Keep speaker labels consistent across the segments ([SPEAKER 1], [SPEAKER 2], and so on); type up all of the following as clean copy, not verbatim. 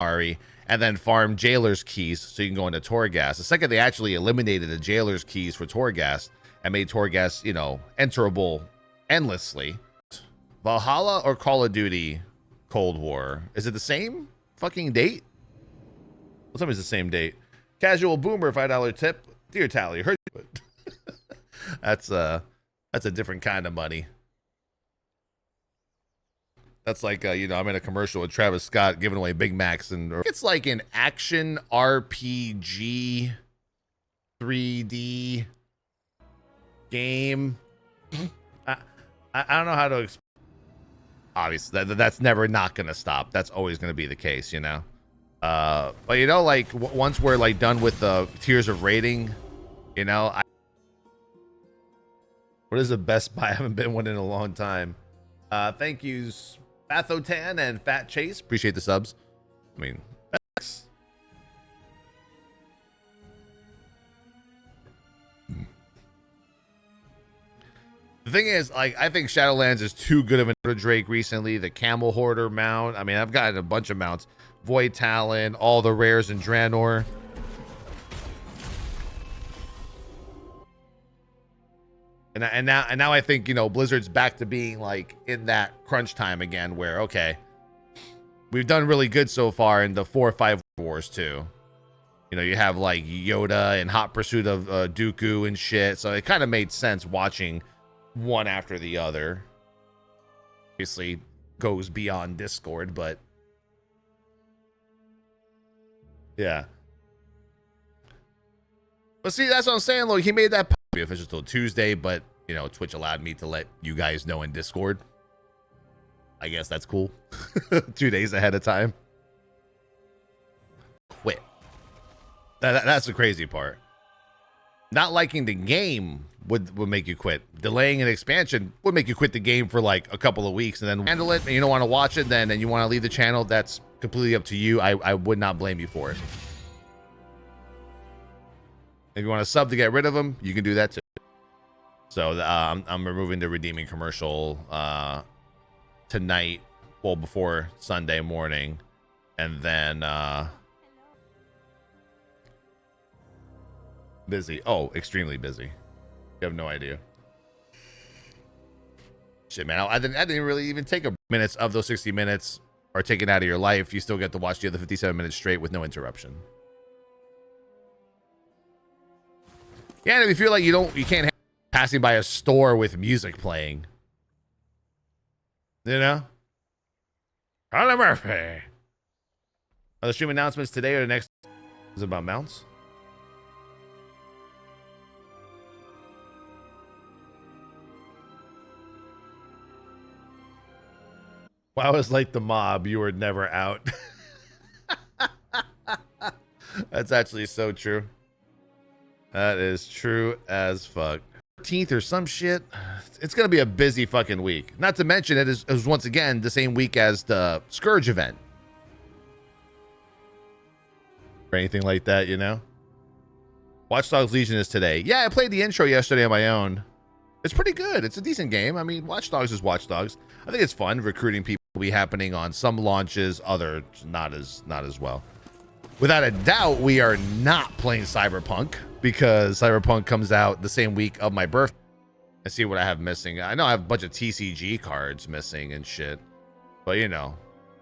[SPEAKER 1] Ari, and then farm jailer's keys so you can go into Torghast. The second they actually eliminated the jailer's keys for Torghast and made Torghast, you know, enterable endlessly. Valhalla or Call of Duty Cold War? Is it the same fucking date? Well, tell me it's the same date. Casual Boomer, $5 tip. Dear Tally, heard you. That's a different kind of money. That's like, you know, I'm in a commercial with Travis Scott giving away Big Macs, and it's like an action RPG 3D game. I don't know how to explain. Obviously, that's never not going to stop. That's always going to be the case, you know? But, you know, like, once we're, like, done with the tiers of rating, you know, what is the Best Buy? I haven't been one in a long time. Thank yous, Bathotan and Fat Chase. Appreciate the subs. I mean, thanks. The thing is, like, I think Shadowlands is too good of an Drake recently. The Camel Hoarder mount. I mean, I've gotten a bunch of mounts. Void Talon, all the rares in Draenor. And now I think, you know, Blizzard's back to being like in that crunch time again where, okay, we've done really good so far in the 4 or 5 wars too. You know, you have like Yoda and Hot Pursuit of Dooku and shit. So it kind of made sense watching one after the other. Obviously goes beyond Discord, but yeah. But see, that's what I'm saying. Look, he made that be official till Tuesday, but you know, Twitch allowed me to let you guys know in Discord. I guess that's cool. 2 days ahead of time. Quit. That's the crazy part. Not liking the game would make you quit. Delaying an expansion would make you quit the game for like a couple of weeks and then handle it, and you don't want to watch it then, and you want to leave the channel. That's completely up to you. I would not blame you for it. If you want to sub to get rid of them, you can do that too. So I'm removing the redeeming commercial tonight, well, before Sunday morning, and then busy. Oh, extremely busy. You have no idea. Shit, man, I didn't really even take a minutes of those 60 minutes are taken out of your life. You still get to watch the other 57 minutes straight with no interruption. Yeah, and if you feel like you can't have passing by a store with music playing, you know? Carla Murphy. Are the stream announcements today or the next? Is it about mounts? Wow, it's like the mob. You were never out. That's actually so true. That is true as fuck. 13th or some shit. It's gonna be a busy fucking week. Not to mention it is once again the same week as the Scourge event. Or anything like that, you know? Watch Dogs Legion is today. Yeah, I played the intro yesterday on my own. It's pretty good. It's a decent game. I mean, Watch Dogs is Watch Dogs. I think it's fun. Recruiting people will be happening on some launches, others not as well. Without a doubt, we are not playing Cyberpunk because Cyberpunk comes out the same week of my birthday. I see what I have missing. I know I have a bunch of TCG cards missing and shit, but you know,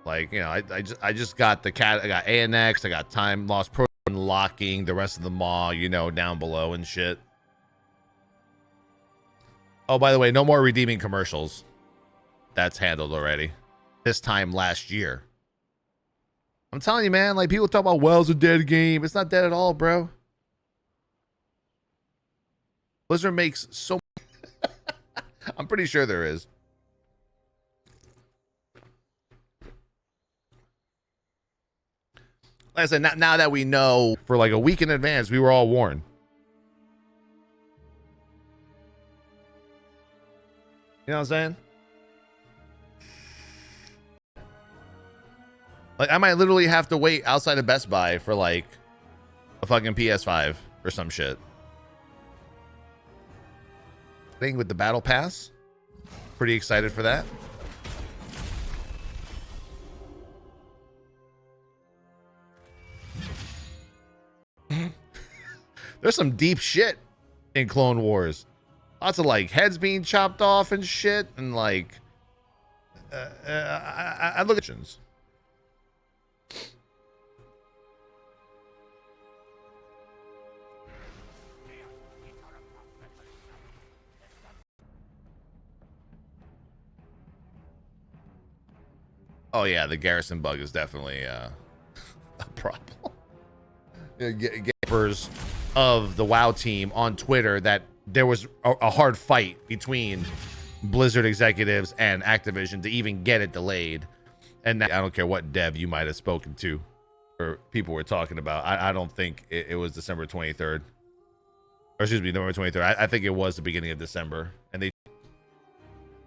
[SPEAKER 1] like, you know, I just got the cat. I got ANX. I got Time Lost Pro unlocking the rest of the maw, you know, down below and shit. Oh, by the way, no more redeeming commercials. That's handled already. This time last year. I'm telling you, man, like, people talk about WoW's a dead game. It's not dead at all, bro. Blizzard makes so I'm pretty sure there is. Like I said, now that we know for like a week in advance, we were all warned. You know what I'm saying? Like, I might literally have to wait outside of Best Buy for like a fucking PS5 or some shit. Thing with the Battle Pass. Pretty excited for that. There's some deep shit in Clone Wars. Lots of like heads being chopped off and shit, and like I look at it. Oh yeah, the Garrison bug is definitely a problem. Gappers of the WoW team on Twitter that there was a hard fight between Blizzard executives and Activision to even get it delayed. And I don't care what dev you might have spoken to or people were talking about. I don't think it was December 23rd. Or excuse me, November 23rd. I think it was the beginning of December. And they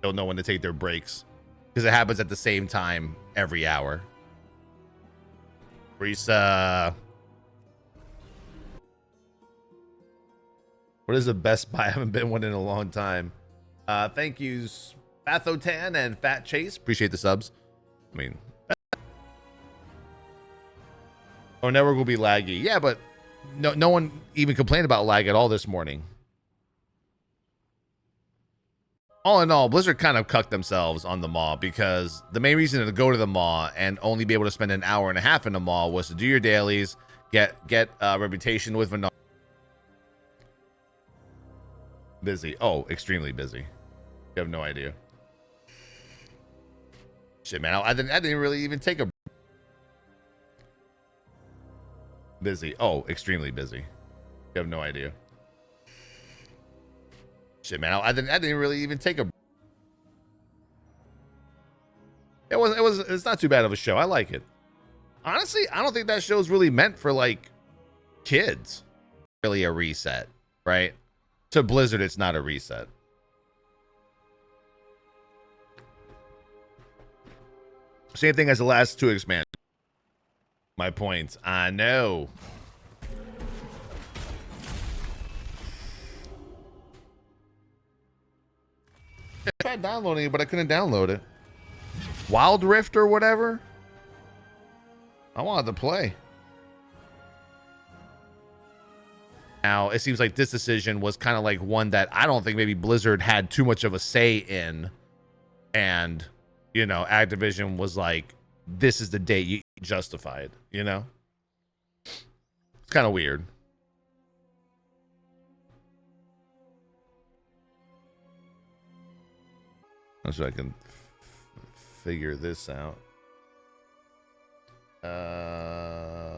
[SPEAKER 1] don't know when to take their breaks. Because it happens at the same time every hour. Risa. What is the best buy? I haven't been one in a long time. Thank you, Fathotan and Fat Chase. Appreciate the subs. I mean, our network will be laggy. Yeah, but no one even complained about lag at all this morning. All in all, Blizzard kind of cucked themselves on the mall because the main reason to go to the mall and only be able to spend an hour and a half in the mall was to do your dailies, get reputation with Venard. Busy. Oh, extremely busy. You have no idea. Shit, man. I didn't really even take a busy. Oh, extremely busy. You have no idea. Shit, man. I didn't really even take a. It's not too bad of a show. I like it. Honestly, I don't think that show's really meant for like kids. Really a reset, right? To Blizzard, it's not a reset. Same thing as the last two expansions. My points. I know. I tried downloading it, but I couldn't download it. Wild Rift or whatever. I wanted to play. Now, it seems like this decision was kind of like one that I don't think maybe Blizzard had too much of a say in. And, you know, Activision was like, this is the date you justified, you know? It's kind of weird. So I can figure this out. I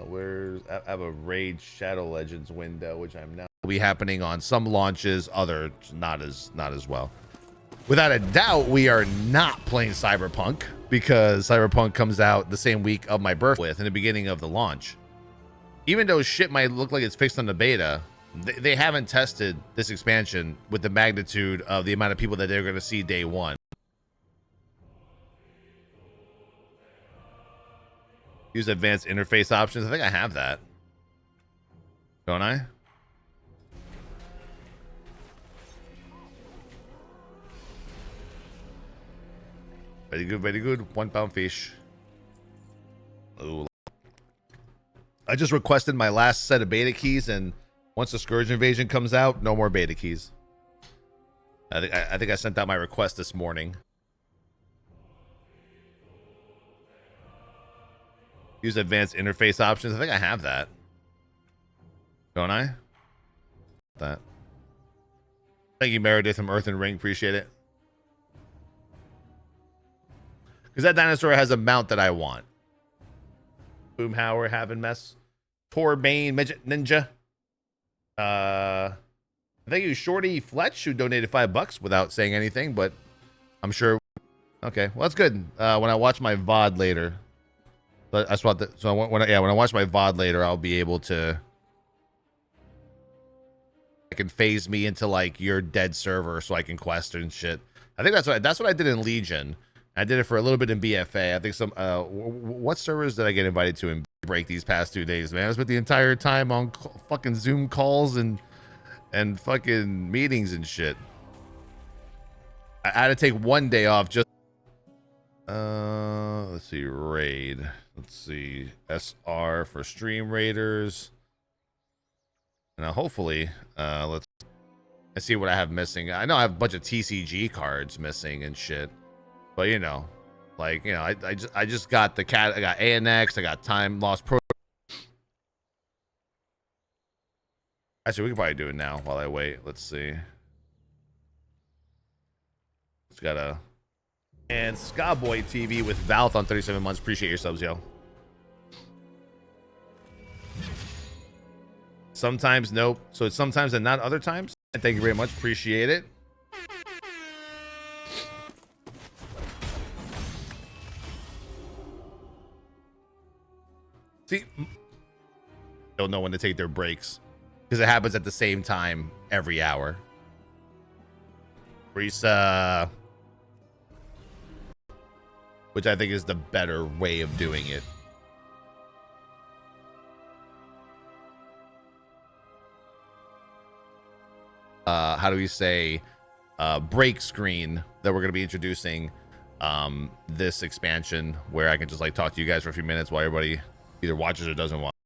[SPEAKER 1] have a Raid Shadow Legends window, which I'm now will be happening on some launches, others not as well. Without a doubt, we are not playing Cyberpunk because Cyberpunk comes out the same week of my birthday in the beginning of the launch. Even though shit might look like it's fixed on the beta, they haven't tested this expansion with the magnitude of the amount of people that they're going to see day one. Use advanced interface options. I think I have that. Don't I? Very good, very good. 1 pound fish. Ooh. I just requested my last set of beta keys, and once the Scourge Invasion comes out, no more beta keys. I think I sent out my request this morning. Use advanced interface options. I think I have that. Don't I? That. Thank you, Meredith from Earth and Ring. Appreciate it. Because that dinosaur has a mount that I want. Boomhauer, having mess. Torbane, Midget Ninja. Thank you, Shorty Fletch, who donated $5 without saying anything, but I'm sure. Okay, well that's good. When I watch my VOD later, that's what. So when I watch my VOD later, I'll be able to. I can phase me into like your dead server, so I can quest and shit. I think that's what I did in Legion. I did it for a little bit in BFA. I think some. What servers did I get invited to in break these past 2 days, man? I spent the entire time on fucking Zoom calls and fucking meetings and shit. I had to take 1 day off just. Let's see, raid. Let's see, SR for Stream Raiders. And hopefully, let's see what I have missing. I know I have a bunch of TCG cards missing and shit, but you know, like, you know, I just got the cat. I got ANX. I got Time Lost Pro. Actually, we can probably do it now while I wait. Let's see. It's got a and Skyboy TV with Valth on 37 months. Appreciate your subs, yo. Sometimes nope. So it's sometimes and not other times. And thank you very much. Appreciate it. See, don't know when to take their breaks because it happens at the same time every hour. Risa, which I think is the better way of doing it. How do we say break screen that we're going to be introducing this expansion where I can just like talk to you guys for a few minutes while everybody either watches or doesn't watch.